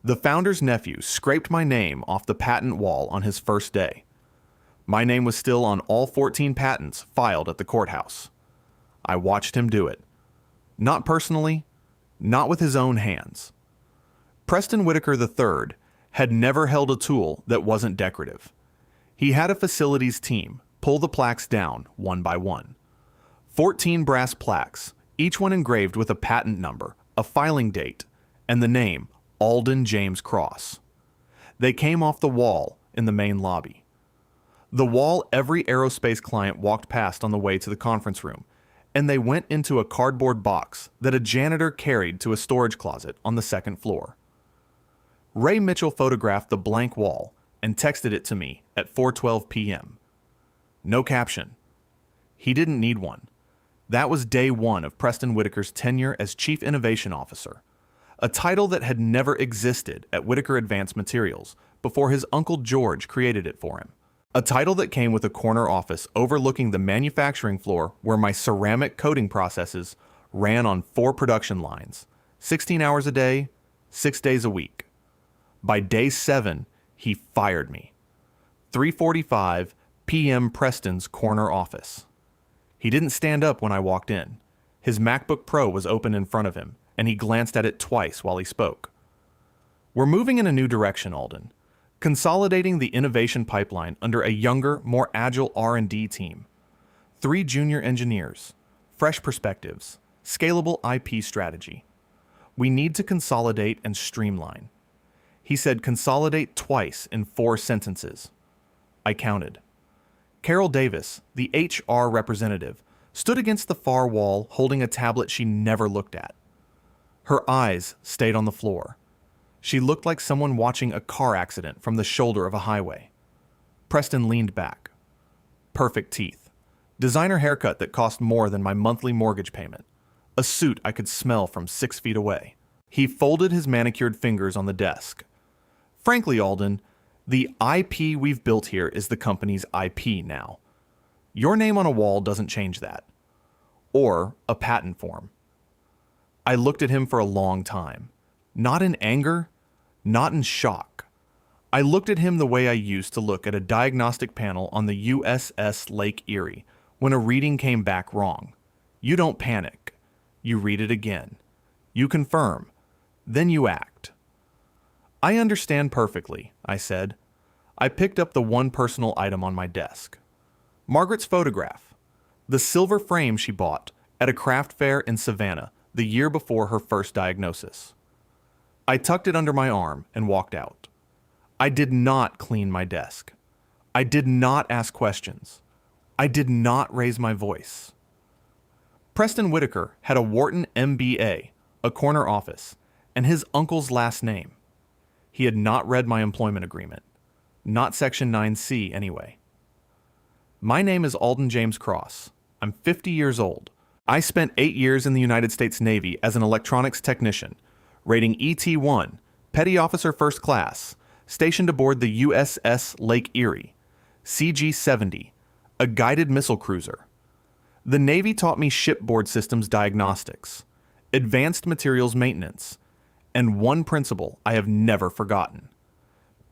The founder's nephew scraped my name off the patent wall on his first day. My name was still on all 14 patents filed at the courthouse. I watched him do it. Not personally, not with his own hands. Preston Whitaker III had never held a tool that wasn't decorative. He had a facilities team pull the plaques down one by one. 14 brass plaques, each one engraved with a patent number, a filing date, and the name Alden James Cross. They came off the wall in the main lobby. The wall every aerospace client walked past on the way to the conference room, and they went into a cardboard box that a janitor carried to a storage closet on the second floor. Ray Mitchell photographed the blank wall and texted it to me at 4:12 p.m. No caption. He didn't need one. That was day one of Preston Whitaker's tenure as Chief Innovation Officer, a title that had never existed at Whitaker Advanced Materials before his uncle George created it for him. A title that came with a corner office overlooking the manufacturing floor where my ceramic coating processes ran on 4 production lines, 16 hours a day, 6 days a week. By day 7, he fired me. 3:45 p.m. Preston's corner office. He didn't stand up when I walked in. His MacBook Pro was open in front of him, and he glanced at it twice while he spoke. We're moving in a new direction, Alden. Consolidating the innovation pipeline under a younger, more agile R&D team. 3 junior engineers, fresh perspectives, scalable IP strategy. We need to consolidate and streamline. He said consolidate twice in 4 sentences. I counted. Carol Davis, the HR representative, stood against the far wall holding a tablet she never looked at. Her eyes stayed on the floor. She looked like someone watching a car accident from the shoulder of a highway. Preston leaned back. Perfect teeth. Designer haircut that cost more than my monthly mortgage payment. A suit I could smell from 6 feet away. He folded his manicured fingers on the desk. Frankly, Alden, the IP we've built here is the company's IP now. Your name on a wall doesn't change that. Or a patent form. I looked at him for a long time. Not in anger, not in shock. I looked at him the way I used to look at a diagnostic panel on the USS Lake Erie when a reading came back wrong. You don't panic. You read it again. You confirm. Then you act. I understand perfectly, I said. I picked up the one personal item on my desk. Margaret's photograph. The silver frame she bought at a craft fair in Savannah the year before her first diagnosis. I tucked it under my arm and walked out. I did not clean my desk. I did not ask questions. I did not raise my voice. Preston Whitaker had a Wharton MBA, a corner office, and his uncle's last name. He had not read my employment agreement. Not Section 9C, anyway. My name is Alden James Cross. I'm 50 years old. I spent 8 years in the United States Navy as an electronics technician, rating ET-1, Petty Officer First Class, stationed aboard the USS Lake Erie, CG-70, a guided missile cruiser. The Navy taught me shipboard systems diagnostics, advanced materials maintenance, and one principle I have never forgotten.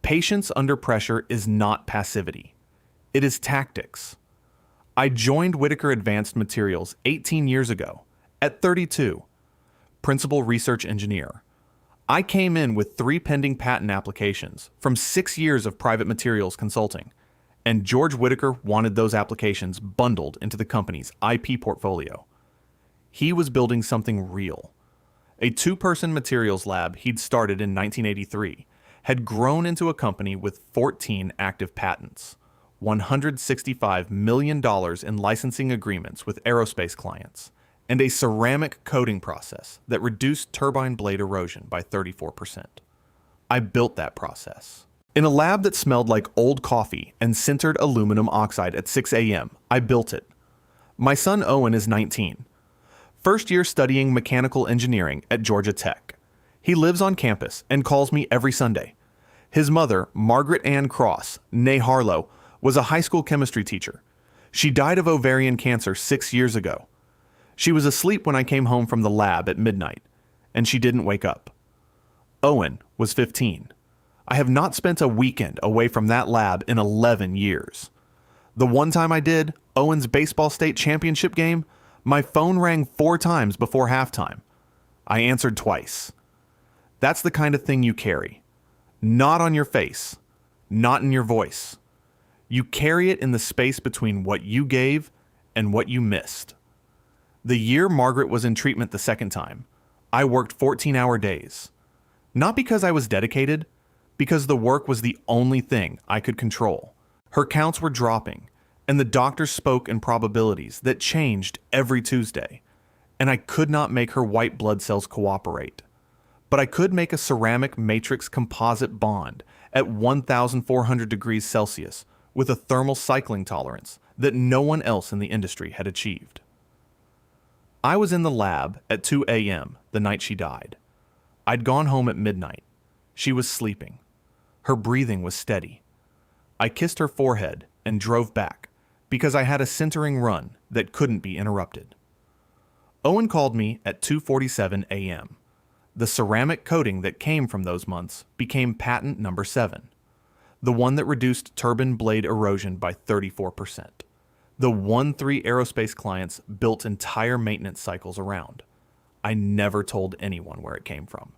Patience under pressure is not passivity. It is tactics. I joined Whitaker Advanced Materials 18 years ago, at 32, principal research engineer. I came in with 3 pending patent applications from 6 years of private materials consulting, and George Whitaker wanted those applications bundled into the company's IP portfolio. He was building something real. A 2-person materials lab he'd started in 1983 had grown into a company with 14 active patents, $165 million in licensing agreements with aerospace clients, and a ceramic coating process that reduced turbine blade erosion by 34%. I built that process. In a lab that smelled like old coffee and sintered aluminum oxide at 6 a.m., I built it. My son Owen is 19. First year studying mechanical engineering at Georgia Tech. He lives on campus and calls me every Sunday. His mother, Margaret Ann Cross, née Harlow, was a high school chemistry teacher. She died of ovarian cancer 6 years ago. She was asleep when I came home from the lab at midnight, and she didn't wake up. Owen was 15. I have not spent a weekend away from that lab in 11 years. The one time I did, Owen's baseball state championship game, my phone rang 4 times before halftime. I answered twice. That's the kind of thing you carry. Not on your face, not in your voice. You carry it in the space between what you gave and what you missed. The year Margaret was in treatment the second time, I worked 14-hour days. Not because I was dedicated, because the work was the only thing I could control. Her counts were dropping, and the doctor spoke in probabilities that changed every Tuesday, and I could not make her white blood cells cooperate. But I could make a ceramic matrix composite bond at 1,400 degrees Celsius with a thermal cycling tolerance that no one else in the industry had achieved. I was in the lab at 2 a.m. the night she died. I'd gone home at midnight. She was sleeping. Her breathing was steady. I kissed her forehead and drove back because I had a centering run that couldn't be interrupted. Owen called me at 2:47 a.m. The ceramic coating that came from those months became patent number 7, the one that reduced turbine blade erosion by 34%, the one 3 aerospace clients built entire maintenance cycles around. I never told anyone where it came from,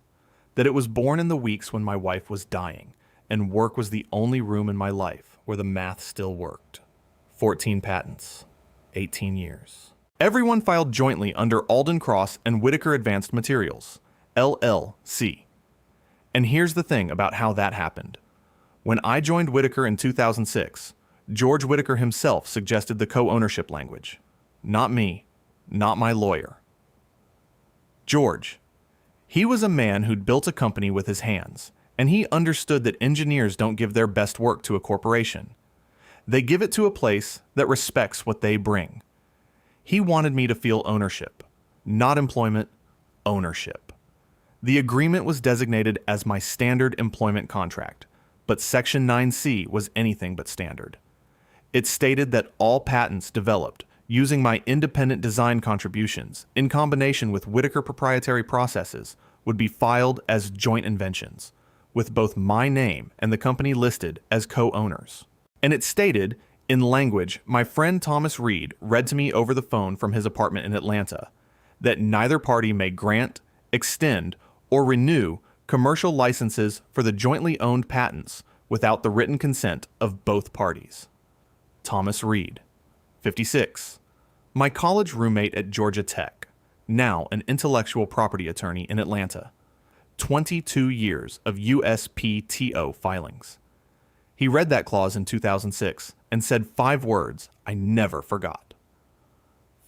that it was born in the weeks when my wife was dying, and work was the only room in my life where the math still worked. 14 patents, 18 years. Everyone filed jointly under Alden Cross and Whitaker Advanced Materials, LLC. And here's the thing about how that happened. When I joined Whitaker in 2006, George Whitaker himself suggested the co-ownership language. Not me, not my lawyer. George. He was a man who'd built a company with his hands, and he understood that engineers don't give their best work to a corporation. They give it to a place that respects what they bring. He wanted me to feel ownership, not employment, ownership. The agreement was designated as my standard employment contract, but Section 9C was anything but standard. It stated that all patents developed using my independent design contributions in combination with Whitaker proprietary processes would be filed as joint inventions, with both my name and the company listed as co-owners. And it stated, in language my friend Thomas Reed read to me over the phone from his apartment in Atlanta, that neither party may grant, extend, or renew commercial licenses for the jointly owned patents without the written consent of both parties. Thomas Reed, 56, my college roommate at Georgia Tech, now an intellectual property attorney in Atlanta, 22 years of USPTO filings. He read that clause in 2006 and said 5 words I never forgot.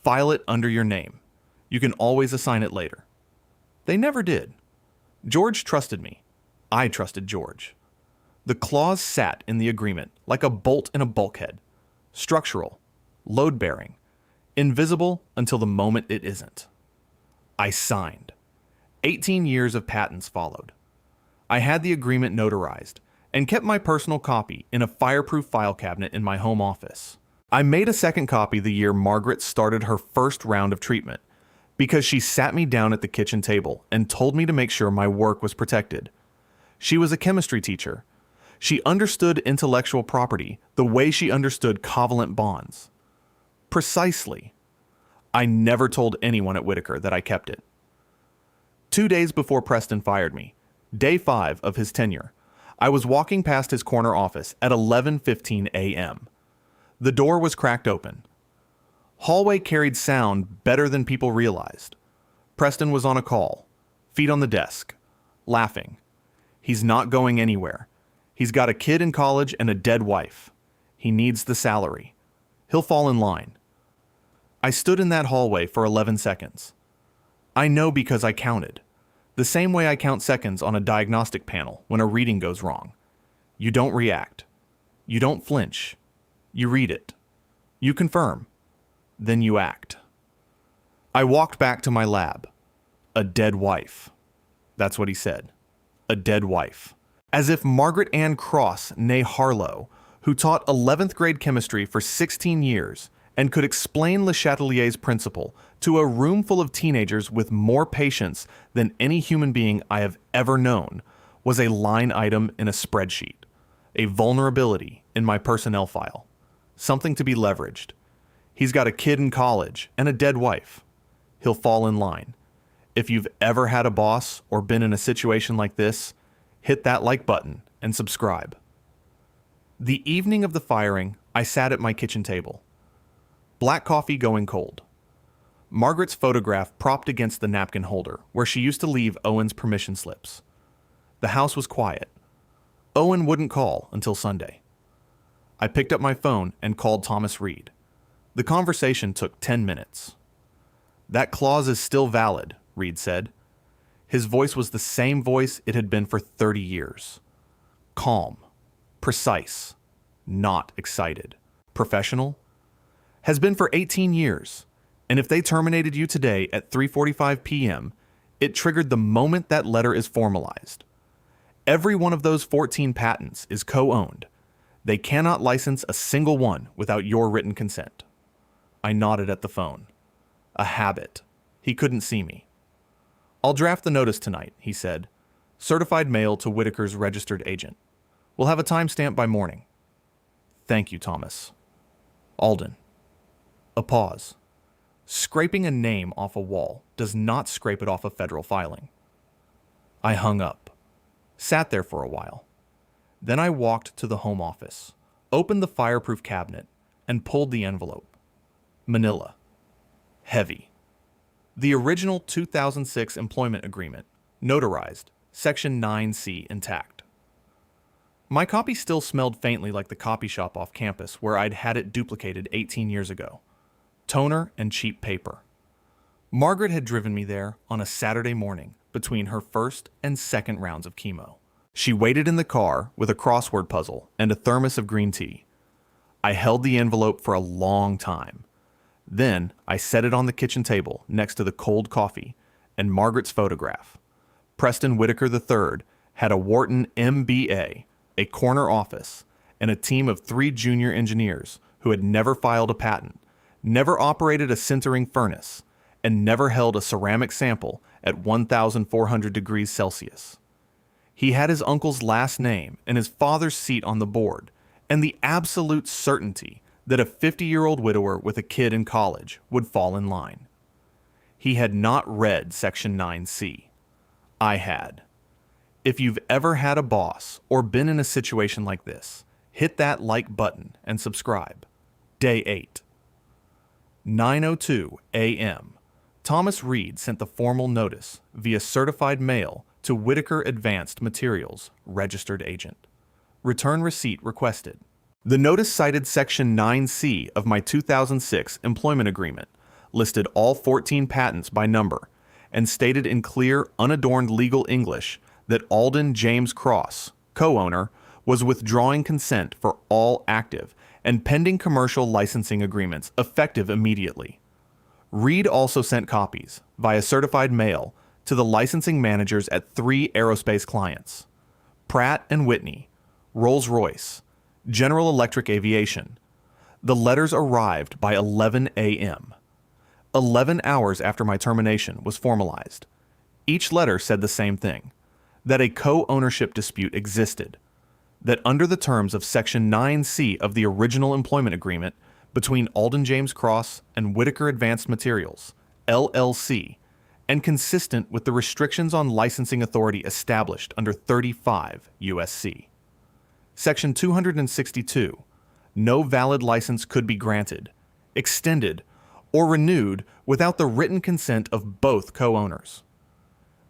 File it under your name. You can always assign it later. They never did. George trusted me. I trusted George. The clause sat in the agreement like a bolt in a bulkhead. Structural, load-bearing, invisible until the moment it isn't. I signed. 18 years of patents followed. I had the agreement notarized and kept my personal copy in a fireproof file cabinet in my home office. I made a second copy the year Margaret started her first round of treatment because she sat me down at the kitchen table and told me to make sure my work was protected. She was a chemistry teacher. She understood intellectual property the way she understood covalent bonds. Precisely. I never told anyone at Whitaker that I kept it. 2 days before Preston fired me, day 5 of his tenure, I was walking past his corner office at 11:15 a.m. The door was cracked open. Hallway carried sound better than people realized. Preston was on a call, feet on the desk, laughing. He's not going anywhere. He's got a kid in college and a dead wife. He needs the salary. He'll fall in line. I stood in that hallway for 11 seconds. I know because I counted. The same way I count seconds on a diagnostic panel when a reading goes wrong. You don't react. You don't flinch. You read it. You confirm. Then you act. I walked back to my lab. A dead wife. That's what he said. A dead wife. As if Margaret Ann Cross, née Harlow, who taught 11th grade chemistry for 16 years and could explain Le Chatelier's principle to a room full of teenagers with more patience than any human being I have ever known, was a line item in a spreadsheet, a vulnerability in my personnel file, something to be leveraged. He's got a kid in college and a dead wife. He'll fall in line. If you've ever had a boss or been in a situation like this, hit that like button and subscribe. The evening of the firing, I sat at my kitchen table. Black coffee going cold. Margaret's photograph propped against the napkin holder where she used to leave Owen's permission slips. The house was quiet. Owen wouldn't call until Sunday. I picked up my phone and called Thomas Reed. The conversation took 10 minutes. "That clause is still valid," Reed said. His voice was the same voice it had been for 30 years. Calm, precise, not excited. Professional? Has been for 18 years. And if they terminated you today at 3:45 p.m., it triggered the moment that letter is formalized. Every one of those 14 patents is co-owned. They cannot license a single one without your written consent. I nodded at the phone. A habit. He couldn't see me. "I'll draft the notice tonight," he said. "Certified mail to Whitaker's registered agent. We'll have a timestamp by morning." "Thank you, Thomas." "Alden." A pause. Scraping a name off a wall does not scrape it off a federal filing. I hung up. Sat there for a while. Then I walked to the home office, opened the fireproof cabinet, and pulled the envelope. Manila. Heavy. The original 2006 employment agreement, notarized, Section 9C intact. My copy still smelled faintly like the copy shop off campus where I'd had it duplicated 18 years ago. Toner and cheap paper. Margaret had driven me there on a Saturday morning between her first and second rounds of chemo. She waited in the car with a crossword puzzle and a thermos of green tea. I held the envelope for a long time. Then I set it on the kitchen table next to the cold coffee and Margaret's photograph. Preston Whitaker III had a Wharton MBA, a corner office, and a team of 3 junior engineers who had never filed a patent, never operated a sintering furnace, and never held a ceramic sample at 1,400 degrees Celsius. He had his uncle's last name and his father's seat on the board, and the absolute certainty that a 50-year-old widower with a kid in college would fall in line. He had not read Section 9C. I had. If you've ever had a boss or been in a situation like this, hit that like button and subscribe. Day 8. 9:02 a.m. Thomas Reed sent the formal notice via certified mail to Whitaker Advanced Materials, registered agent. Return receipt requested. The notice cited Section 9C of my 2006 employment agreement, listed all 14 patents by number, and stated in clear, unadorned legal English that Alden James Cross, co-owner, was withdrawing consent for all active and pending commercial licensing agreements effective immediately. Reed also sent copies, via certified mail, to the licensing managers at 3 aerospace clients: Pratt & Whitney, Rolls-Royce, General Electric Aviation. The letters arrived by 11 a.m. 11 hours after my termination was formalized. Each letter said the same thing: that a co-ownership dispute existed, that under the terms of Section 9C of the original employment agreement between Alden James Cross and Whitaker Advanced Materials, LLC, and consistent with the restrictions on licensing authority established under 35 U.S.C. Section 262, no valid license could be granted, extended, or renewed without the written consent of both co-owners.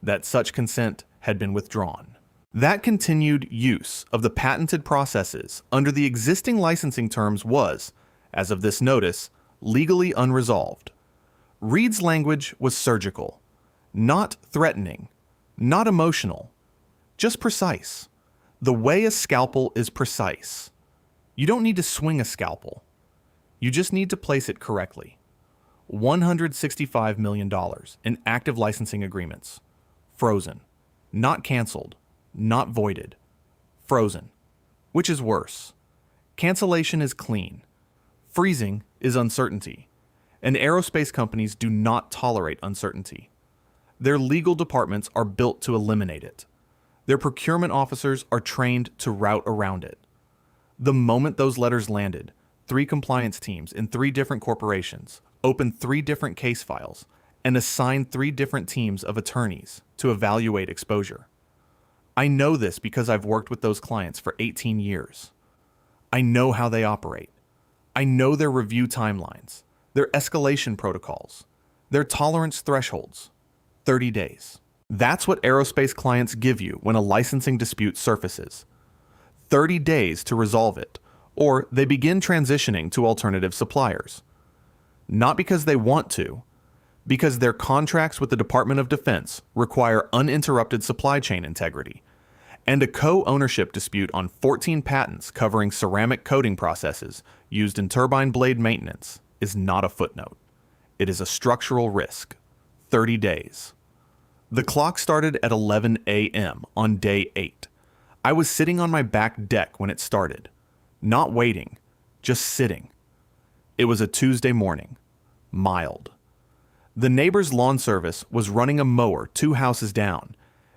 That such consent had been withdrawn. That continued use of the patented processes under the existing licensing terms was, as of this notice, legally unresolved. Reed's language was surgical, not threatening, not emotional, just precise. The way a scalpel is precise. You don't need to swing a scalpel. You just need to place it correctly. $165 million in active licensing agreements. Frozen. Not canceled. Not voided. Frozen. Which is worse? Cancellation is clean. Freezing is uncertainty, and aerospace companies do not tolerate uncertainty. Their legal departments are built to eliminate it. Their procurement officers are trained to route around it. The moment those letters landed, 3 compliance teams in 3 different corporations opened 3 different case files and assigned 3 different teams of attorneys to evaluate exposure. I know this because I've worked with those clients for 18 years. I know how they operate. I know their review timelines, their escalation protocols, their tolerance thresholds. 30 days. That's what aerospace clients give you when a licensing dispute surfaces. 30 days to resolve it, or they begin transitioning to alternative suppliers. Not because they want to, because their contracts with the Department of Defense require uninterrupted supply chain integrity, and a co-ownership dispute on 14 patents covering ceramic coating processes used in turbine blade maintenance is not a footnote. It is a structural risk. 30 days. The clock started at 11 a.m. on day 8. I was sitting on my back deck when it started. Not waiting, just sitting. It was a Tuesday morning. Mild. The neighbor's lawn service was running a mower 2 houses down,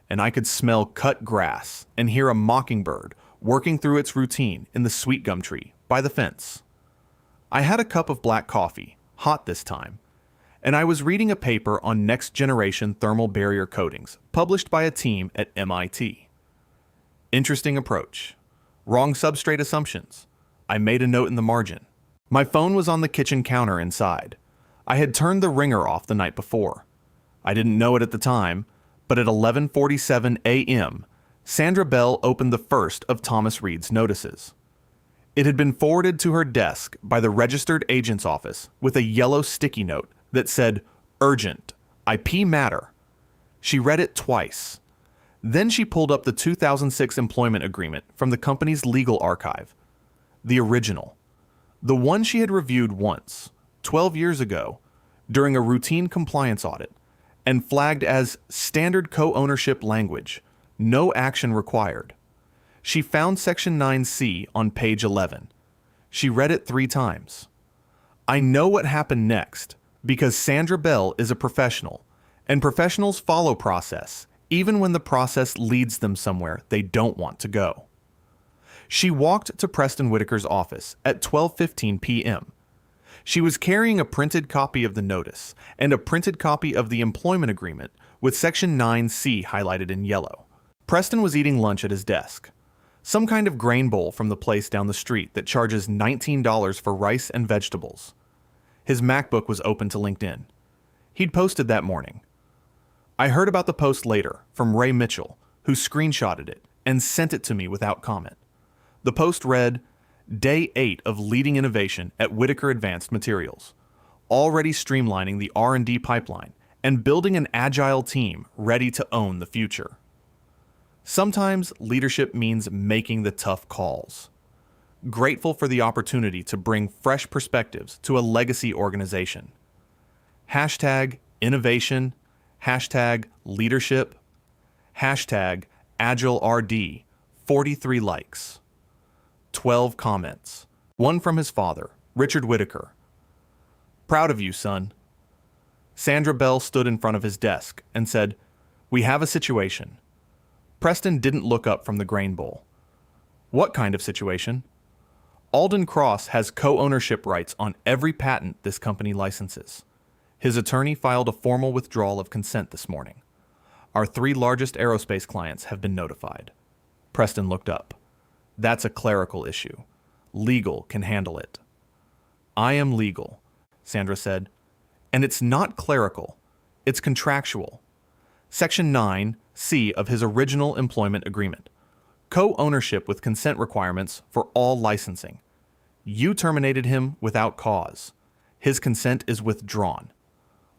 and I could smell cut grass and hear a mockingbird working through its routine in the sweet gum tree by the fence. I had a cup of black coffee, hot this time, and I was reading a paper on next-generation thermal barrier coatings published by a team at MIT. Interesting approach. Wrong substrate assumptions. I made a note in the margin. My phone was on the kitchen counter inside. I had turned the ringer off the night before. I didn't know it at the time, but at 11:47 a.m., Sandra Bell opened the first of Thomas Reed's notices. It had been forwarded to her desk by the registered agent's office with a yellow sticky note that said, "Urgent, IP matter." She read it twice. Then she pulled up the 2006 employment agreement from the company's legal archive. The original. The one she had reviewed once, 12 years ago, during a routine compliance audit, and flagged as standard co-ownership language, no action required. She found Section 9C on page 11. She read it 3 times. I know what happened next, because Sandra Bell is a professional, and professionals follow process, even when the process leads them somewhere they don't want to go. She walked to Preston Whitaker's office at 12:15 p.m. She was carrying a printed copy of the notice and a printed copy of the employment agreement with Section 9C highlighted in yellow. Preston was eating lunch at his desk. Some kind of grain bowl from the place down the street that charges $19 for rice and vegetables. His MacBook was open to LinkedIn. He'd posted that morning. I heard about the post later from Ray Mitchell, who screenshotted it and sent it to me without comment. The post read, Day 8 of leading innovation at Whitaker Advanced Materials, already streamlining the R&D pipeline and building an agile team ready to own the future. Sometimes leadership means making the tough calls. Grateful for the opportunity to bring fresh perspectives to a legacy organization. Hashtag innovation, hashtag leadership, hashtag AgileRD, 43 likes. 12 comments. One from his father, Richard Whitaker. Proud of you, son. Sandra Bell stood in front of his desk and said, We have a situation. Preston didn't look up from the grain bowl. What kind of situation? Alden Cross has co-ownership rights on every patent this company licenses. His attorney filed a formal withdrawal of consent this morning. Our 3 largest aerospace clients have been notified. Preston looked up. That's a clerical issue. Legal can handle it. I am legal, Sandra said. And it's not clerical. It's contractual. Section 9C of his original employment agreement. Co-ownership with consent requirements for all licensing. You terminated him without cause. His consent is withdrawn.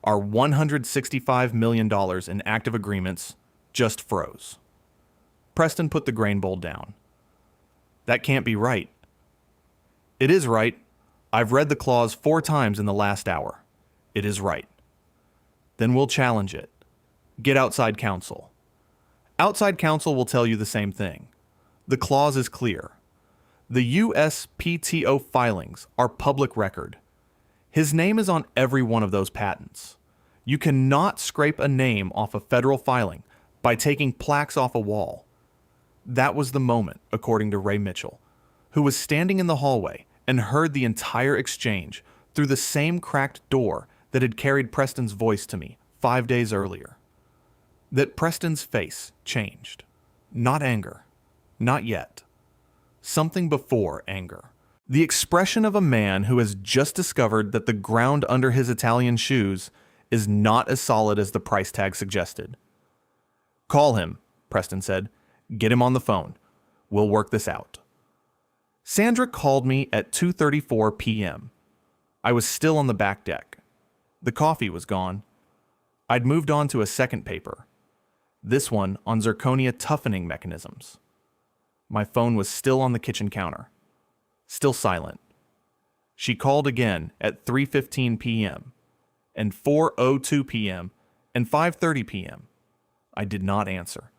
Our $165 million in active agreements just froze. Preston put the grain bowl down. That can't be right. It is right. I've read the clause 4 times in the last hour. It is right. Then we'll challenge it. Get outside counsel. Outside counsel will tell you the same thing. The clause is clear. The USPTO filings are public record. His name is on every one of those patents. You cannot scrape a name off a federal filing by taking plaques off a wall. That was the moment, according to Ray Mitchell, who was standing in the hallway and heard the entire exchange through the same cracked door that had carried Preston's voice to me 5 days earlier. That Preston's face changed. Not anger. Not yet. Something before anger. The expression of a man who has just discovered that the ground under his Italian shoes is not as solid as the price tag suggested. "Call him," Preston said. "Get him on the phone. We'll work this out." Sandra called me at 2:34 p.m. I was still on the back deck. The coffee was gone. I'd moved on to a second paper, this one on zirconia toughening mechanisms. My phone was still on the kitchen counter, still silent. She called again at 3:15 p.m. and 4:02 p.m. and 5:30 p.m. I did not answer.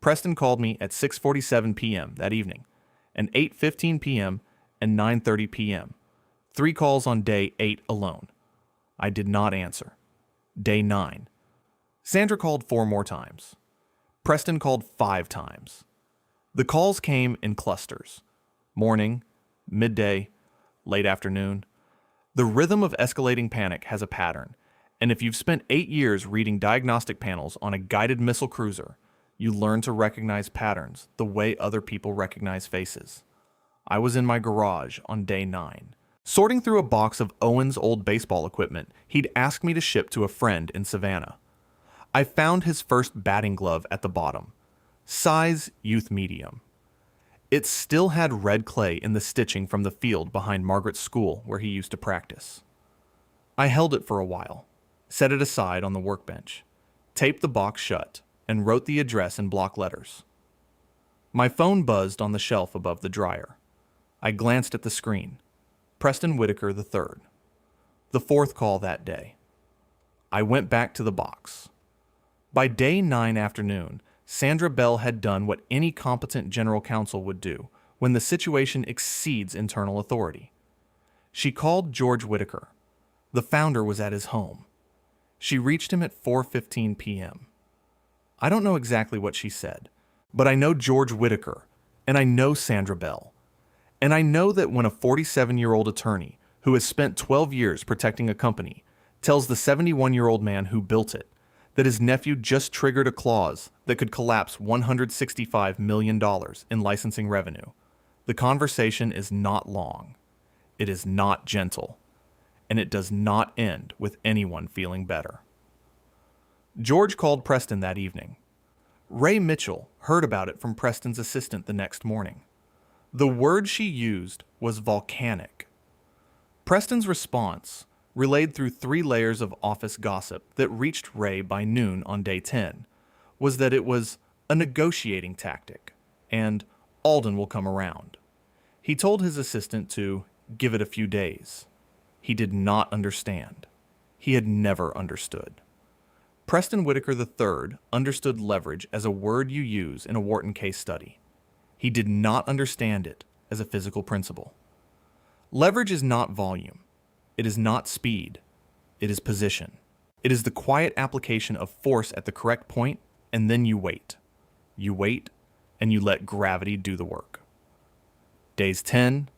Preston called me at 6:47 p.m. that evening and 8:15 p.m. and 9:30 p.m. 3 calls on day 8 alone. I did not answer. Day 9. Sandra called 4 more times. Preston called 5 times. The calls came in clusters. Morning, midday, late afternoon. The rhythm of escalating panic has a pattern, and if you've spent 8 years reading diagnostic panels on a guided missile cruiser, you learn to recognize patterns the way other people recognize faces. I was in my garage on day 9, sorting through a box of Owen's old baseball equipment he'd asked me to ship to a friend in Savannah. I found his first batting glove at the bottom, size youth medium. It still had red clay in the stitching from the field behind Margaret's school where he used to practice. I held it for a while, set it aside on the workbench, taped the box shut, and wrote the address in block letters. My phone buzzed on the shelf above the dryer. I glanced at the screen. Preston Whitaker III. The 4th call that day. I went back to the box. By day 9 afternoon, Sandra Bell had done what any competent general counsel would do when the situation exceeds internal authority. She called George Whitaker. The founder was at his home. She reached him at 4:15 p.m. I don't know exactly what she said, but I know George Whitaker, and I know Sandra Bell. And I know that when a 47-year-old attorney who has spent 12 years protecting a company tells the 71-year-old man who built it that his nephew just triggered a clause that could collapse $165 million in licensing revenue, the conversation is not long. It is not gentle. And it does not end with anyone feeling better. George called Preston that evening. Ray Mitchell heard about it from Preston's assistant the next morning. The word she used was volcanic. Preston's response, relayed through 3 layers of office gossip that reached Ray by noon on day 10, was that it was a negotiating tactic, and Alden will come around. He told his assistant to give it a few days. He did not understand. He had never understood. Preston Whitaker III understood leverage as a word you use in a Wharton case study. He did not understand it as a physical principle. Leverage is not volume. It is not speed. It is position. It is the quiet application of force at the correct point, and then you wait. You wait, and you let gravity do the work. Days 10,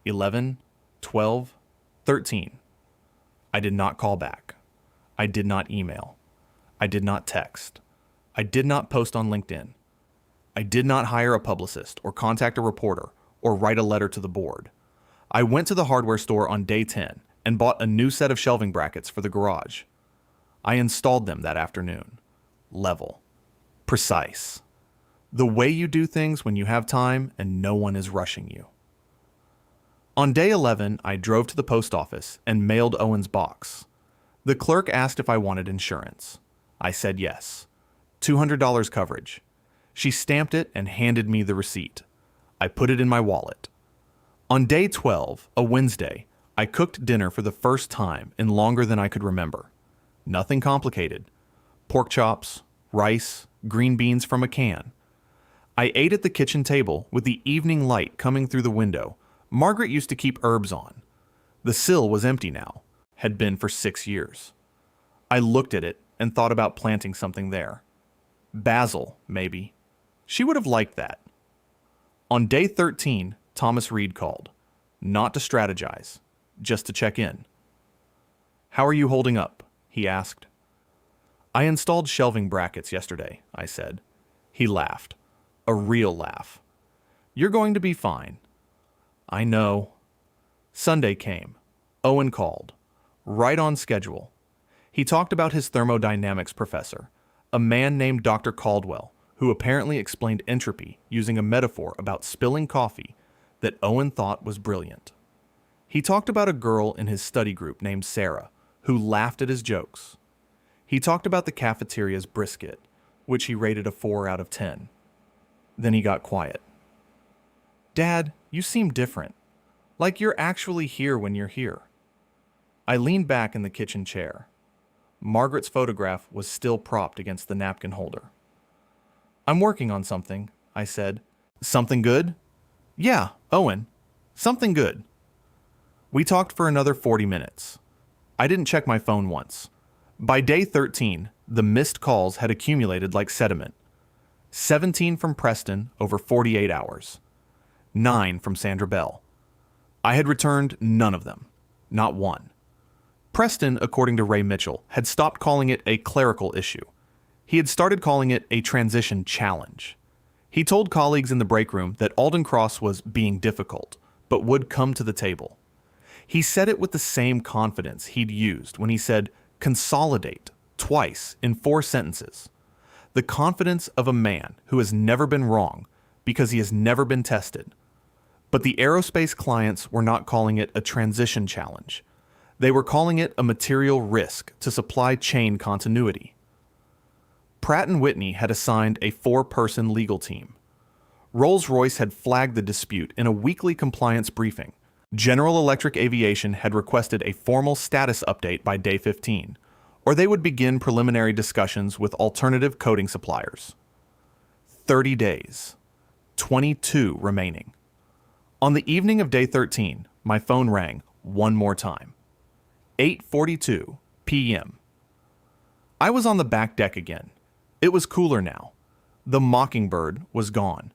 11, 12, 13. I did not call back. I did not email. I did not text. I did not post on LinkedIn. I did not hire a publicist or contact a reporter or write a letter to the board. I went to the hardware store on day 10 and bought a new set of shelving brackets for the garage. I installed them that afternoon. Level. Precise. The way you do things when you have time and no one is rushing you. On day 11, I drove to the post office and mailed Owen's box. The clerk asked if I wanted insurance. I said yes. $200 coverage. She stamped it and handed me the receipt. I put it in my wallet. On day 12, a Wednesday, I cooked dinner for the first time in longer than I could remember. Nothing complicated. Pork chops, rice, green beans from a can. I ate at the kitchen table with the evening light coming through the window Margaret used to keep herbs on. The sill was empty now, had been for 6 years. I looked at it and thought about planting something there. Basil, maybe. She would have liked that. On day 13, Thomas Reed called. Not to strategize, just to check in. "How are you holding up?" he asked. "I installed shelving brackets yesterday," I said. He laughed. A real laugh. "You're going to be fine." "I know." Sunday came. Owen called. Right on schedule. He talked about his thermodynamics professor, a man named Dr. Caldwell, who apparently explained entropy using a metaphor about spilling coffee that Owen thought was brilliant. He talked about a girl in his study group named Sarah, who laughed at his jokes. He talked about the cafeteria's brisket, which he rated a 4 out of 10. Then he got quiet. "Dad, you seem different. Like you're actually here when you're here." I leaned back in the kitchen chair. Margaret's photograph was still propped against the napkin holder. "I'm working on something," I said. "Something good?" "Yeah, Owen. Something good." We talked for another 40 minutes. I didn't check my phone once. By day 13, the missed calls had accumulated like sediment. 17 from Preston over 48 hours. 9 from Sandra Bell. I had returned none of them. Not one. Preston, according to Ray Mitchell, had stopped calling it a clerical issue. He had started calling it a transition challenge. He told colleagues in the break room that Alden Cross was being difficult, but would come to the table. He said it with the same confidence he'd used when he said, "consolidate," twice in 4 sentences. The confidence of a man who has never been wrong because he has never been tested. But the aerospace clients were not calling it a transition challenge. They were calling it a material risk to supply chain continuity. Pratt & Whitney had assigned a 4-person legal team. Rolls-Royce had flagged the dispute in a weekly compliance briefing. General Electric Aviation had requested a formal status update by day 15, or they would begin preliminary discussions with alternative coating suppliers. 30 days. 22 remaining. On the evening of day 13, my phone rang one more time. 8:42 p.m. I was on the back deck again. It was cooler now. The Mockingbird was gone.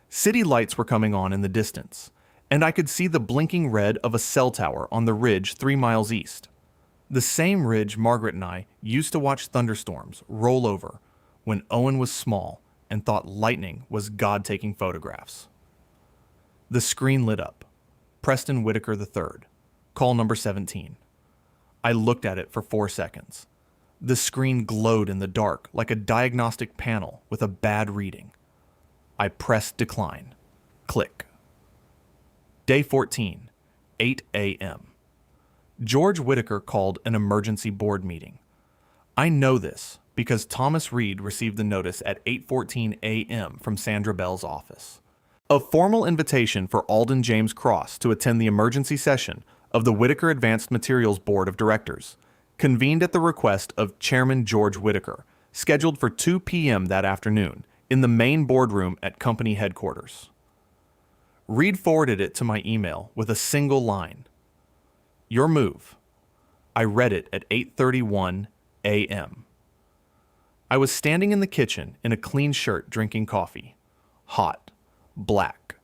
City lights were coming on in the distance, and I could see the blinking red of a cell tower on the ridge 3 miles east. The same ridge Margaret and I used to watch thunderstorms roll over when Owen was small and thought lightning was God taking photographs. The screen lit up. Preston Whitaker III. Call number 17. I looked at it for 4 seconds. The screen glowed in the dark like a diagnostic panel with a bad reading. I pressed decline. Click. Day 14, 8 a.m. George Whitaker called an emergency board meeting. I know this because Thomas Reed received the notice at 8:14 a.m. from Sandra Bell's office. A formal invitation for Alden James Cross to attend the emergency session of the Whitaker Advanced Materials Board of Directors, convened at the request of Chairman George Whitaker, scheduled for 2 p.m. that afternoon in the main boardroom at company headquarters. Reed forwarded it to my email with a single line. "Your move." I read it at 8:31 a.m. I was standing in the kitchen in a clean shirt drinking coffee. Hot. Black.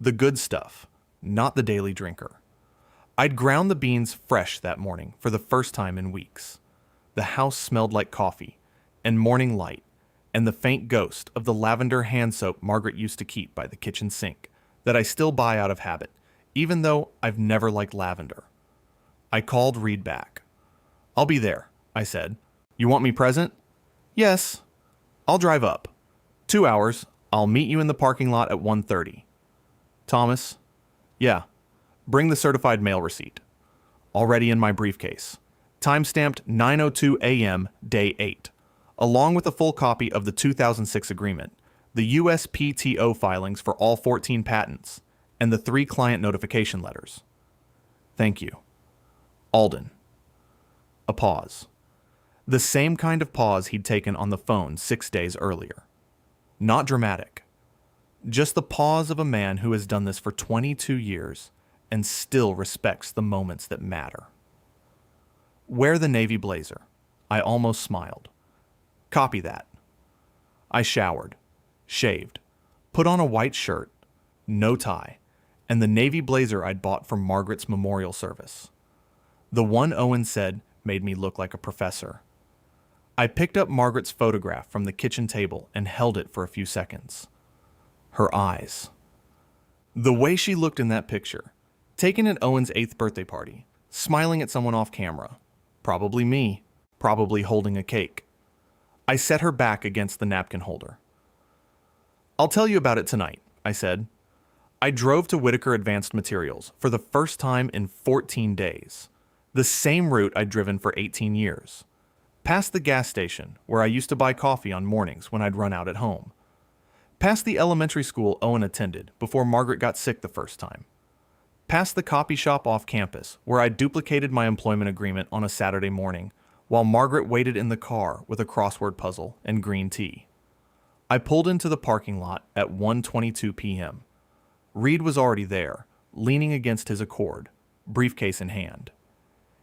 The good stuff, not the daily drinker. I'd ground the beans fresh that morning for the first time in weeks. The house smelled like coffee, and morning light, and the faint ghost of the lavender hand soap Margaret used to keep by the kitchen sink, that I still buy out of habit, even though I've never liked lavender. I called Reed back. "I'll be there," I said. "You want me present?" "Yes. I'll drive up. 2 hours. I'll meet you in the parking lot at 1:30. "Thomas?" "Yeah. Bring the certified mail receipt." Already in my briefcase. Timestamped 9:02 a.m., day 8, along with a full copy of the 2006 agreement, the USPTO filings for all 14 patents, and the 3 client notification letters. "Thank you. Alden." A pause. The same kind of pause he'd taken on the phone 6 days earlier. Not dramatic. Just the pause of a man who has done this for 22 years and still respects the moments that matter. Wear the navy blazer. I almost smiled. Copy that. I showered, shaved, put on a white shirt, no tie, and the navy blazer I'd bought for Margaret's memorial service. The one Owen said made me look like a professor. I picked up Margaret's photograph from the kitchen table and held it for a few seconds. Her eyes. The way she looked in that picture, taken at Owen's 8th birthday party, smiling at someone off camera, probably me, probably holding a cake. I set her back against the napkin holder. I'll tell you about it tonight, I said. I drove to Whitaker Advanced Materials for the first time in 14 days, the same route I'd driven for 18 years, past the gas station where I used to buy coffee on mornings when I'd run out at home, past the elementary school Owen attended before Margaret got sick the first time, past the copy shop off campus where I duplicated my employment agreement on a Saturday morning while Margaret waited in the car with a crossword puzzle and green tea. I pulled into the parking lot at 1:22 p.m. Reed was already there, leaning against his Accord, briefcase in hand.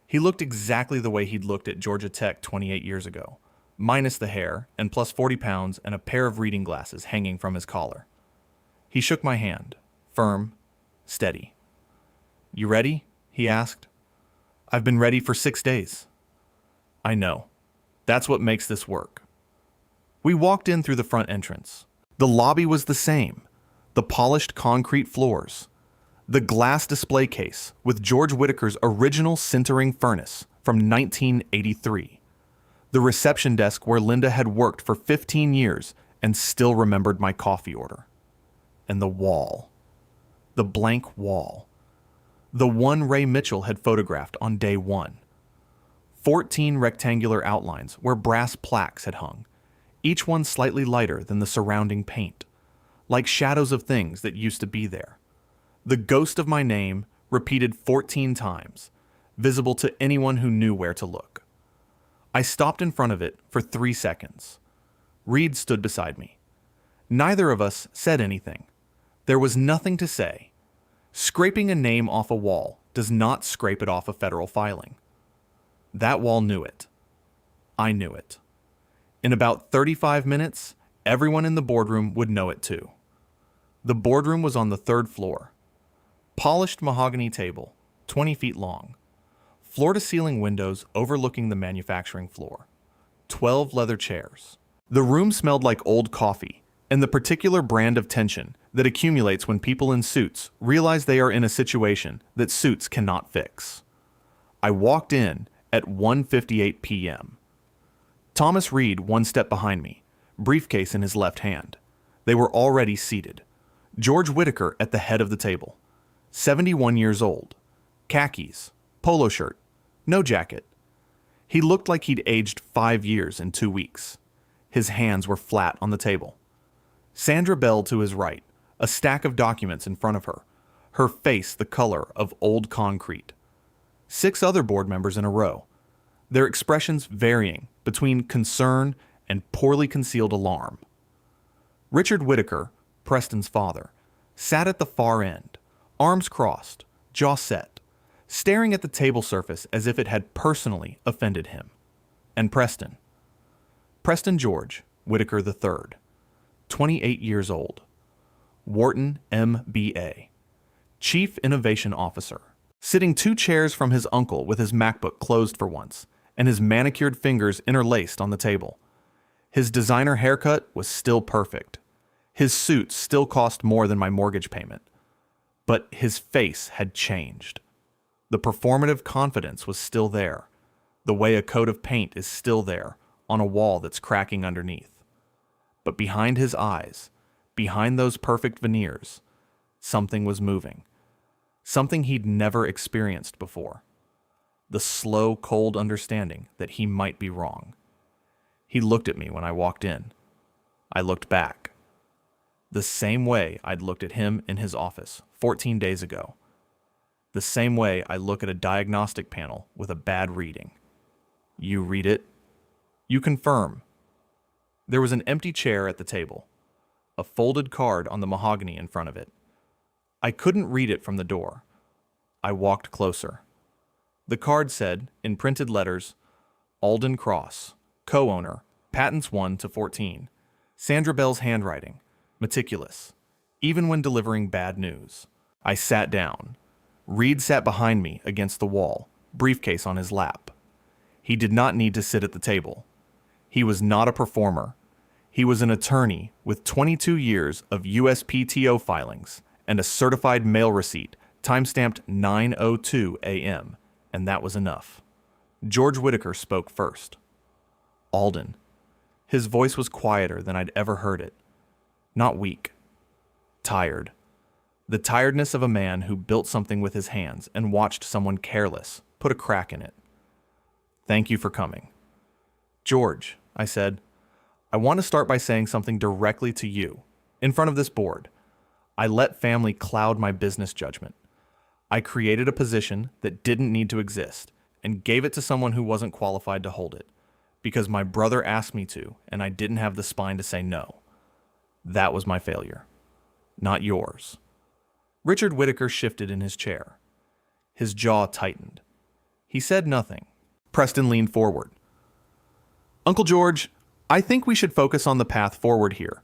He looked exactly the way he'd looked at Georgia Tech 28 years ago, minus the hair and plus 40 pounds and a pair of reading glasses hanging from his collar. He shook my hand, firm, steady. You ready? He asked. I've been ready for 6 days. I know. That's what makes this work. We walked in through the front entrance. The lobby was the same. The polished concrete floors, the glass display case with George Whitaker's original sintering furnace from 1983, the reception desk where Linda had worked for 15 years and still remembered my coffee order, and the wall, the blank wall, the one Ray Mitchell had photographed on day one, 14 rectangular outlines where brass plaques had hung, each one slightly lighter than the surrounding paint, like shadows of things that used to be there. The ghost of my name, repeated 14 times, visible to anyone who knew where to look. I stopped in front of it for 3 seconds. Reed stood beside me. Neither of us said anything. There was nothing to say. Scraping a name off a wall does not scrape it off a federal filing. That wall knew it. I knew it. In about 35 minutes, everyone in the boardroom would know it too. The boardroom was on the 3rd floor. Polished mahogany table, 20 feet long. Floor-to-ceiling windows overlooking the manufacturing floor. 12 leather chairs. The room smelled like old coffee and the particular brand of tension that accumulates when people in suits realize they are in a situation that suits cannot fix. I walked in at 1:58 p.m. Thomas Reed one step behind me, briefcase in his left hand. They were already seated. George Whitaker at the head of the table, 71 years old, khakis, polo shirt, no jacket. He looked like he'd aged 5 years in 2 weeks. His hands were flat on the table. Sandra Bell to his right, a stack of documents in front of her, her face the color of old concrete. 6 other board members in a row, their expressions varying between concern and poorly concealed alarm. Richard Whitaker, Preston's father, sat at the far end, arms crossed, jaw set, staring at the table surface as if it had personally offended him. And Preston George, Whitaker III, 28 years old, Wharton MBA, Chief Innovation Officer, sitting 2 chairs from his uncle with his MacBook closed for once and his manicured fingers interlaced on the table. His designer haircut was still perfect. His suit still cost more than my mortgage payment. But his face had changed. The performative confidence was still there, the way a coat of paint is still there on a wall that's cracking underneath. But behind his eyes, behind those perfect veneers, something was moving. Something he'd never experienced before. The slow, cold understanding that he might be wrong. He looked at me when I walked in. I looked back. The same way I'd looked at him in his office 14 days ago. The same way I look at a diagnostic panel with a bad reading. You read it. You confirm. There was an empty chair at the table. a folded card on the mahogany in front of it. I couldn't read it from the door. I walked closer. The card said, in printed letters, Alden Cross, co-owner, patents 1 to 14. Sandra Bell's handwriting, meticulous, even when delivering bad news. I sat down. Reed sat behind me against the wall, briefcase on his lap. He did not need to sit at the table. He was not a performer. He was an attorney with 22 years of USPTO filings and a certified mail receipt timestamped 9:02 a.m., and that was enough. George Whitaker spoke first. Alden. His voice was quieter than I'd ever heard it. Not weak. Tired. The tiredness of a man who built something with his hands and watched someone careless put a crack in it. Thank you for coming. George, I said, I want to start by saying something directly to you, in front of this board. I let family cloud my business judgment. I created a position that didn't need to exist and gave it to someone who wasn't qualified to hold it, because my brother asked me to, and I didn't have the spine to say no. That was my failure, not yours. Richard Whitaker shifted in his chair. His jaw tightened. He said nothing. Preston leaned forward. Uncle George, I think we should focus on the path forward here.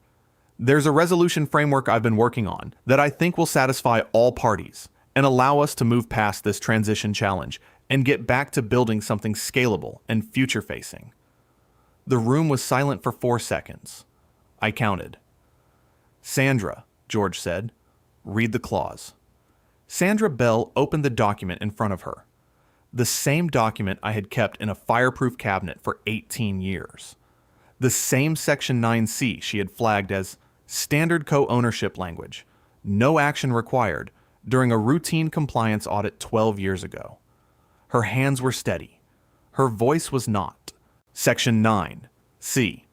There's a resolution framework I've been working on that I think will satisfy all parties and allow us to move past this transition challenge and get back to building something scalable and future-facing. The room was silent for 4 seconds. I counted. Sandra, George said, read the clause. Sandra Bell opened the document in front of her. The same document I had kept in a fireproof cabinet for 18 years. The same Section 9C she had flagged as standard co-ownership language, no action required, during a routine compliance audit 12 years ago. Her hands were steady. Her voice was not. Section 9C.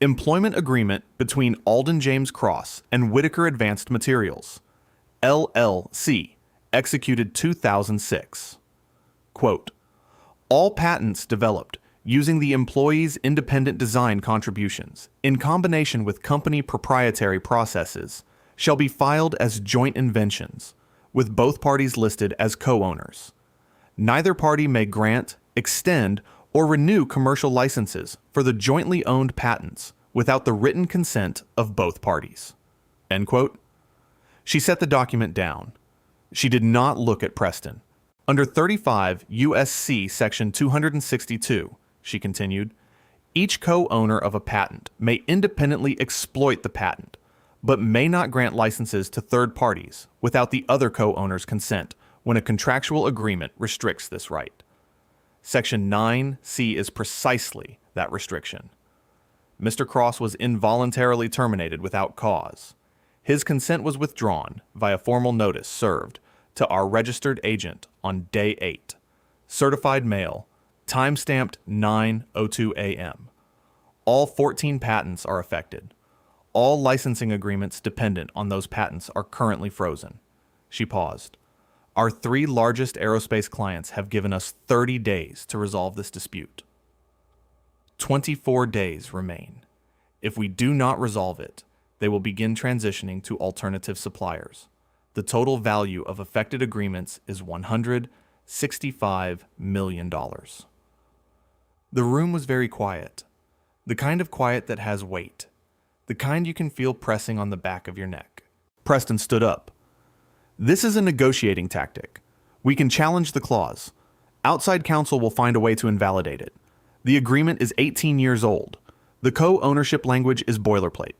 Employment agreement between Alden James Cross and Whitaker Advanced Materials, LLC, executed 2006. Quote, all patents developed using the employee's independent design contributions in combination with company proprietary processes shall be filed as joint inventions, with both parties listed as co-owners. Neither party may grant, extend, or renew commercial licenses for the jointly owned patents without the written consent of both parties. End quote. She set the document down. She did not look at Preston. Under 35 U.S.C. Section 262, she continued, each co-owner of a patent may independently exploit the patent, but may not grant licenses to third parties without the other co-owner's consent when a contractual agreement restricts this right. Section 9C is precisely that restriction. Mr. Cross was involuntarily terminated without cause. His consent was withdrawn via formal notice served to our registered agent on day 8. Certified mail, time-stamped 9:02 a.m. All 14 patents are affected. All licensing agreements dependent on those patents are currently frozen. She paused. Our 3 largest aerospace clients have given us 30 days to resolve this dispute. 24 days remain. If we do not resolve it, they will begin transitioning to alternative suppliers. The total value of affected agreements is $165 million. The room was very quiet. The kind of quiet that has weight. The kind you can feel pressing on the back of your neck. Preston stood up. This is a negotiating tactic. We can challenge the clause. Outside counsel will find a way to invalidate it. The agreement is 18 years old. The co-ownership language is boilerplate.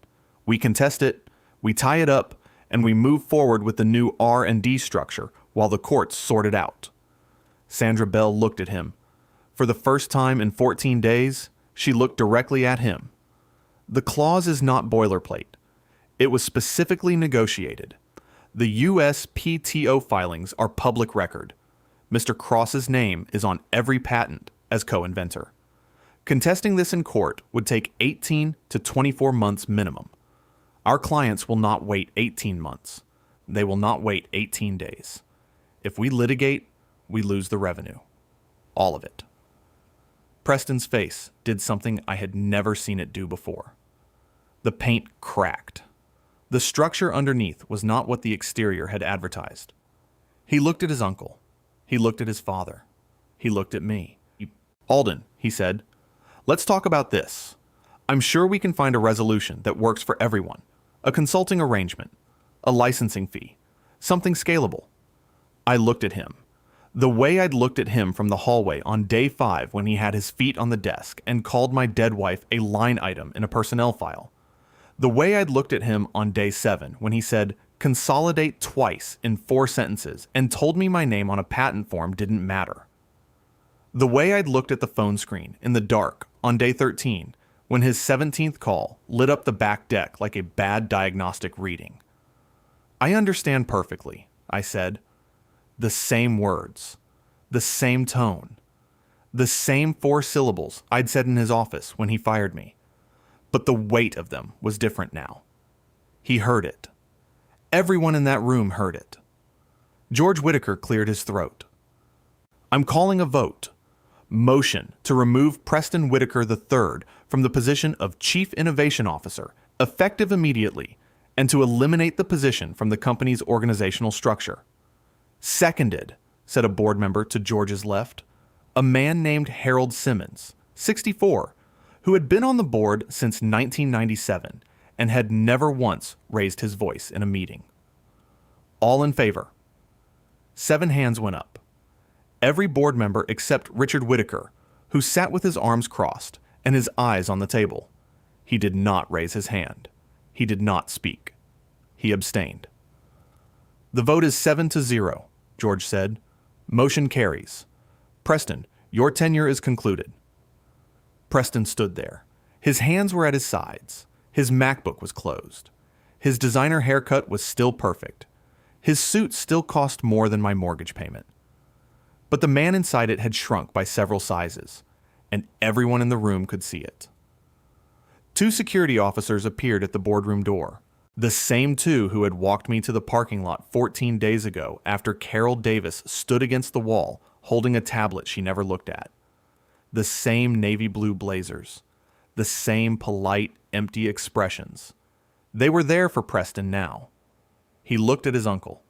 We contest it, we tie it up, and we move forward with the new R&D structure while the courts sort it out. Sandra Bell looked at him. For the first time in 14 days, she looked directly at him. The clause is not boilerplate. It was specifically negotiated. The USPTO filings are public record. Mr. Cross's name is on every patent as co-inventor. Contesting this in court would take 18 to 24 months minimum. Our clients will not wait 18 months. They will not wait 18 days. If we litigate, we lose the revenue. All of it. Preston's face did something I had never seen it do before. The paint cracked. The structure underneath was not what the exterior had advertised. He looked at his uncle. He looked at his father. He looked at me. "Alden," he said, "let's talk about this. I'm sure we can find a resolution that works for everyone. A consulting arrangement, a licensing fee, something scalable." I looked at him. The way I'd looked at him from the hallway on day 5 when he had his feet on the desk and called my dead wife a line item in a personnel file. The way I'd looked at him on day 7 when he said, "consolidate" twice in 4 sentences and told me my name on a patent form didn't matter. The way I'd looked at the phone screen in the dark on day 13 when his 17th call lit up the back deck like a bad diagnostic reading. "I understand perfectly," I said. The same words, the same tone, the same 4 syllables I'd said in his office when he fired me. But the weight of them was different now. He heard it. Everyone in that room heard it. George Whitaker cleared his throat. "I'm calling a vote. Motion to remove Preston Whitaker III from the position of Chief Innovation Officer, effective immediately, and to eliminate the position from the company's organizational structure." "Seconded," said a board member to George's left, a man named Harold Simmons, 64, who had been on the board since 1997 and had never once raised his voice in a meeting. "All in favor." 7 hands went up. Every board member except Richard Whitaker, who sat with his arms crossed and his eyes on the table. He did not raise his hand. He did not speak. He abstained. "The vote is 7-0, George said. "Motion carries. Preston, your tenure is concluded." Preston stood there. His hands were at his sides. His MacBook was closed. His designer haircut was still perfect. His suit still cost more than my mortgage payment. But the man inside it had shrunk by several sizes, and everyone in the room could see it. 2 security officers appeared at the boardroom door. The same 2 who had walked me to the parking lot 14 days ago after Carol Davis stood against the wall holding a tablet she never looked at. The same navy blue blazers. The same polite, empty expressions. They were there for Preston now. He looked at his uncle.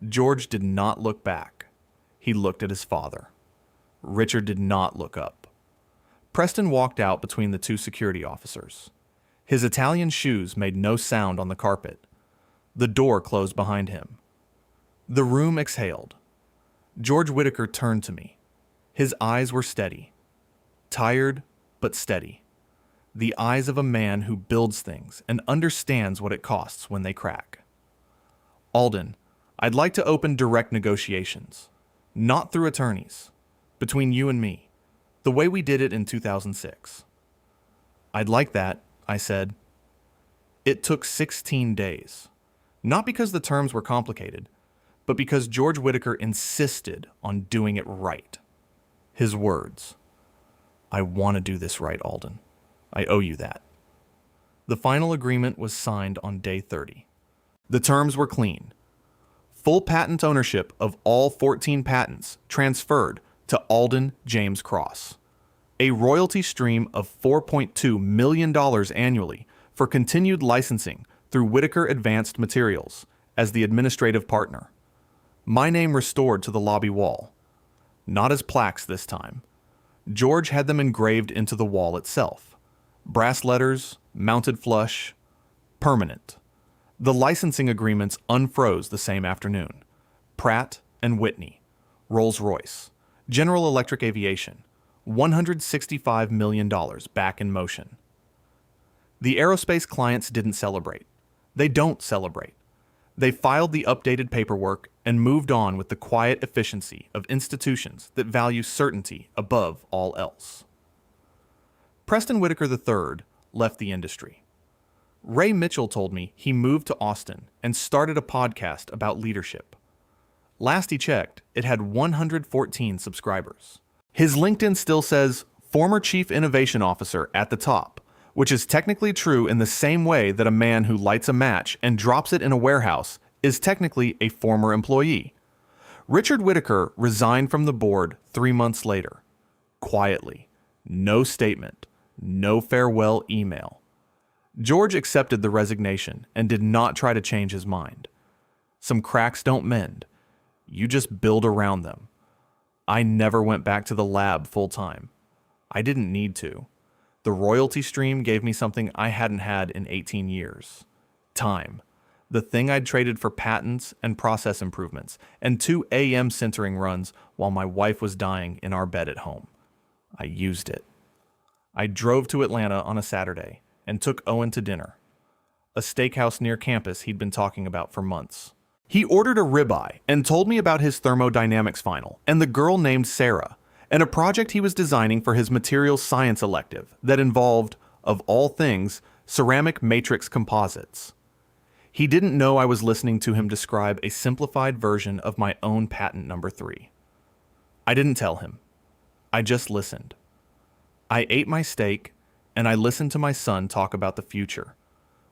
George did not look back. He looked at his father. Richard did not look up. Preston walked out between the 2 security officers. His Italian shoes made no sound on the carpet. The door closed behind him. The room exhaled. George Whitaker turned to me. His eyes were steady. Tired, but steady. The eyes of a man who builds things and understands what it costs when they crack. "Alden, I'd like to open direct negotiations. Not through attorneys. Between you and me. The way we did it in 2006. "I'd like that," I said. It took 16 days. Not because the terms were complicated, but because George Whitaker insisted on doing it right. His words. "I want to do this right, Alden. I owe you that." The final agreement was signed on day 30. The terms were clean. Full patent ownership of all 14 patents transferred to Alden James Cross. A royalty stream of $4.2 million annually for continued licensing through Whitaker Advanced Materials as the administrative partner. My name restored to the lobby wall. Not as plaques this time. George had them engraved into the wall itself. Brass letters, mounted flush, permanent. The licensing agreements unfroze the same afternoon. Pratt and Whitney, Rolls-Royce, General Electric Aviation, $165 million back in motion. The aerospace clients didn't celebrate. They don't celebrate. They filed the updated paperwork and moved on with the quiet efficiency of institutions that value certainty above all else. Preston Whitaker III left the industry. Ray Mitchell told me he moved to Austin and started a podcast about leadership. Last he checked, it had 114 subscribers. His LinkedIn still says, "Former Chief Innovation Officer" at the top, which is technically true in the same way that a man who lights a match and drops it in a warehouse is technically a former employee. Richard Whitaker resigned from the board 3 months later. Quietly. No statement. No farewell email. George accepted the resignation and did not try to change his mind. Some cracks don't mend. You just build around them. I never went back to the lab full-time. I didn't need to. The royalty stream gave me something I hadn't had in 18 years. Time. The thing I'd traded for patents and process improvements, and 2 AM centering runs while my wife was dying in our bed at home. I used it. I drove to Atlanta on a Saturday and took Owen to dinner. A steakhouse near campus he'd been talking about for months. He ordered a ribeye and told me about his thermodynamics final and the girl named Sarah, and a project he was designing for his materials science elective that involved, of all things, ceramic matrix composites. He didn't know I was listening to him describe a simplified version of my own patent number 3. I didn't tell him. I just listened. I ate my steak, and I listened to my son talk about the future,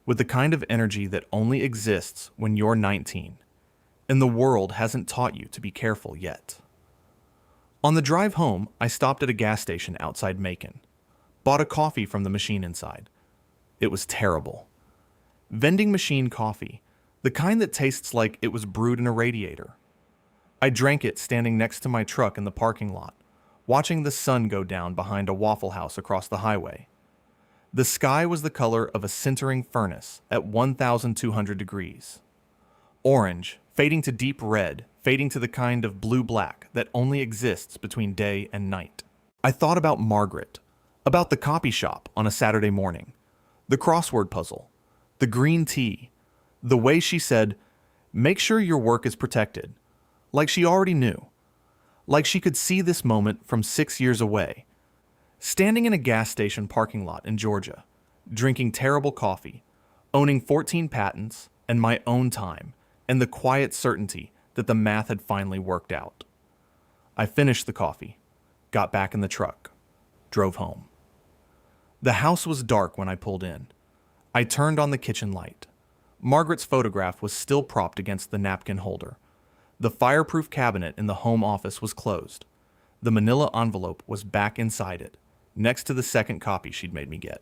with the kind of energy that only exists when you're 19, and the world hasn't taught you to be careful yet. On the drive home, I stopped at a gas station outside Macon, bought a coffee from the machine inside. It was terrible. Vending machine coffee, the kind that tastes like it was brewed in a radiator. I drank it standing next to my truck in the parking lot, watching the sun go down behind a Waffle House across the highway. The sky was the color of a sintering furnace at 1,200 degrees. Orange, fading to deep red, fading to the kind of blue-black that only exists between day and night. I thought about Margaret, about the copy shop on a Saturday morning, the crossword puzzle, the green tea, the way she said, "Make sure your work is protected," like she already knew, like she could see this moment from 6 years away, standing in a gas station parking lot in Georgia, drinking terrible coffee, owning 14 patents and my own time, and the quiet certainty that the math had finally worked out. I finished the coffee, got back in the truck, drove home. The house was dark when I pulled in. I turned on the kitchen light. Margaret's photograph was still propped against the napkin holder. The fireproof cabinet in the home office was closed. The manila envelope was back inside it, next to the second copy she'd made me get.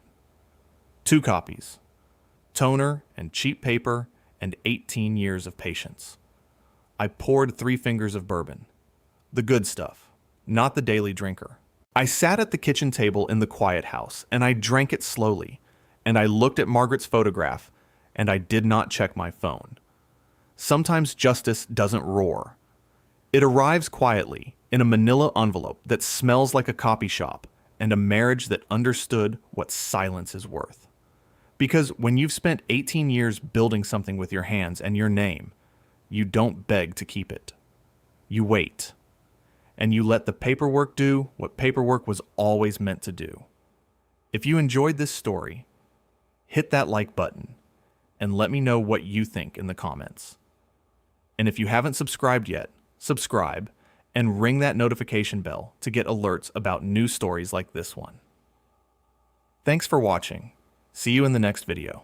2 copies. Toner and cheap paper and 18 years of patience. I poured 3 fingers of bourbon. The good stuff, not the daily drinker. I sat at the kitchen table in the quiet house, and I drank it slowly, and I looked at Margaret's photograph, and I did not check my phone. Sometimes justice doesn't roar. It arrives quietly in a manila envelope that smells like a copy shop and a marriage that understood what silence is worth. Because when you've spent 18 years building something with your hands and your name, you don't beg to keep it. You wait. And you let the paperwork do what paperwork was always meant to do. If you enjoyed this story, hit that like button and let me know what you think in the comments. And if you haven't subscribed yet, subscribe and ring that notification bell to get alerts about new stories like this one. Thanks for watching. See you in the next video.